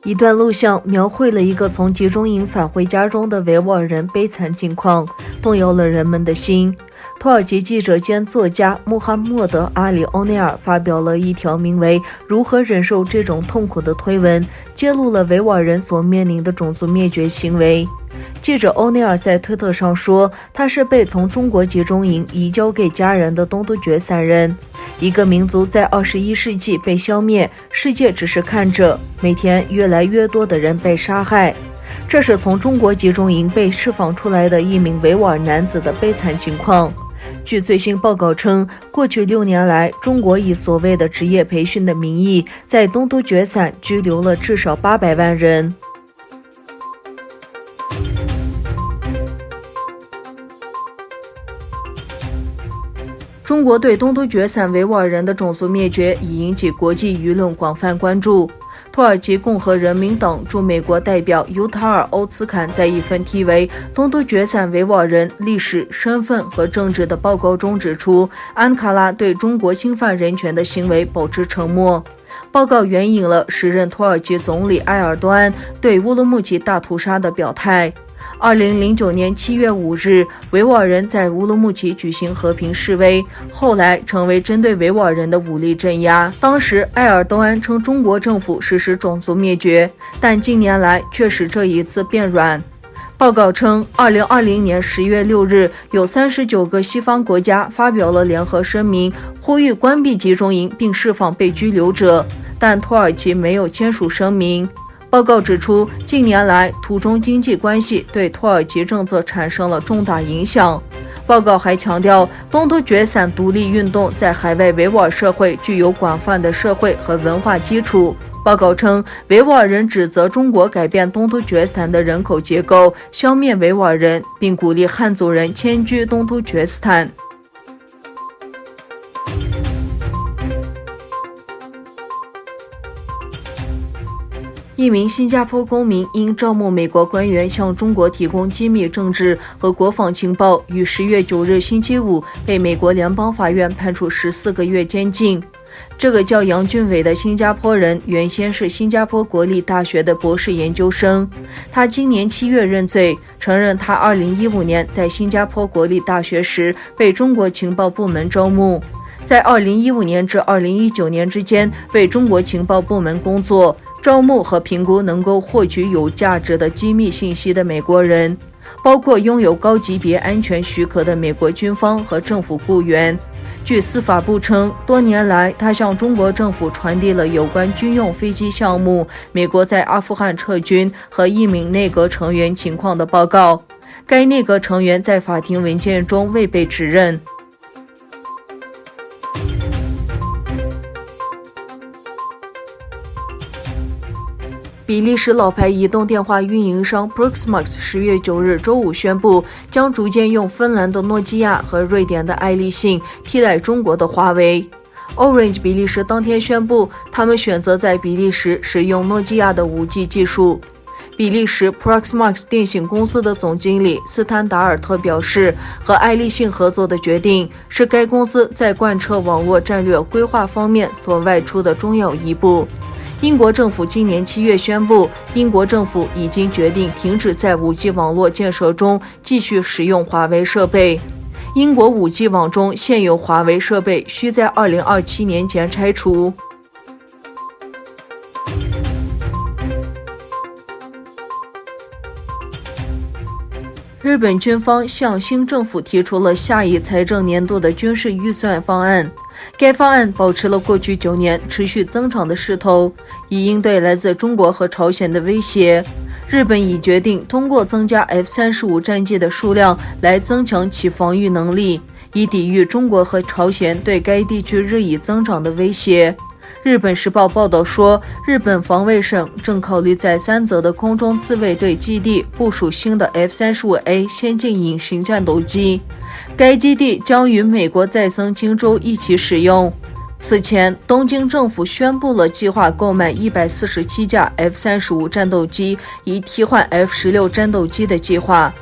一段录像描绘了一个从集中营返回家中的维吾尔人悲惨境况，动摇了人们的心。土耳其记者兼作家穆罕默德·阿里·欧内尔发表了一条名为《如何忍受这种痛苦》的推文，揭露了维吾尔人所面临的种族灭绝行为。记者欧内尔在推特上说，他是被从中国集中营移交给家人的东突厥散人。一个民族在21世纪被消灭，世界只是看着，每天越来越多的人被杀害。这是从中国集中营被释放出来的一名维吾尔男子的悲惨情况。据最新报告称，过去6年来，中国以所谓的职业培训的名义，在东突厥散拘留了至少800万人。中国对东突厥散维吾尔人的种族灭绝已引起国际舆论广泛关注。土耳其共和人民党驻美国代表尤塔尔·欧茨坎在一份题为《东突厥散维吾尔人历史、身份和政治》的报告中指出，安卡拉对中国侵犯人权的行为保持沉默。报告援引了时任土耳其总理埃尔多安对乌鲁木齐大屠杀的表态。2009年7月5日，维吾尔人在乌鲁木齐举行和平示威，后来成为针对维吾尔人的武力镇压。当时，埃尔多安称中国政府实施种族灭绝，但近年来却使这一词变软。报告称，2020年10月6日，有39个西方国家发表了联合声明，呼吁关闭集中营并释放被拘留者，但土耳其没有签署声明。报告指出，近年来土中经济关系对土耳其政策产生了重大影响。报告还强调，东突厥散独立运动在海外维吾尔社会具有广泛的社会和文化基础。报告称，维吾尔人指责中国改变东突厥散的人口结构，消灭维吾尔人，并鼓励汉族人迁居东突厥斯坦。一名新加坡公民因招募美国官员向中国提供机密政治和国防情报，于10月9日星期五被美国联邦法院判处14个月监禁。这个叫杨俊伟的新加坡人原先是新加坡国立大学的博士研究生，他今年7月认罪，承认他2015年在新加坡国立大学时被中国情报部门招募，在2015年至2019年之间为中国情报部门工作，招募和评估能够获取有价值的机密信息的美国人，包括拥有高级别安全许可的美国军方和政府雇员。据司法部称，多年来他向中国政府传递了有关军用飞机项目、美国在阿富汗撤军和一名内阁成员情况的报告。该内阁成员在法庭文件中未被指认。比利时老牌移动电话运营商 Proximus 10月9日周五宣布，将逐渐用芬兰的诺基亚和瑞典的爱立信替代中国的华为。Orange 比利时当天宣布，他们选择在比利时使用诺基亚的 5G 技术。比利时 Proximus 电信公司的总经理斯坦达尔特表示，和爱立信合作的决定是该公司在贯彻网络战略规划方面所迈出的重要一步。英国政府今年7月宣布，英国政府已经决定停止在 5G 网络建设中继续使用华为设备。英国 5G 网中现有华为设备需在2027年前拆除。日本军方向新政府提出了下一财政年度的军事预算方案，该方案保持了过去9年持续增长的势头，以应对来自中国和朝鲜的威胁。日本已决定通过增加 F-35战机的数量来增强其防御能力，以抵御中国和朝鲜对该地区日益增长的威胁。日本时报报道说，日本防卫省正考虑在三泽的空中自卫队基地部署新的 F-35A 先进隐形战斗机，该基地将与美国再生金州一起使用。此前，东京政府宣布了计划购买147架 F-35战斗机，以替换 F-16战斗机的计划。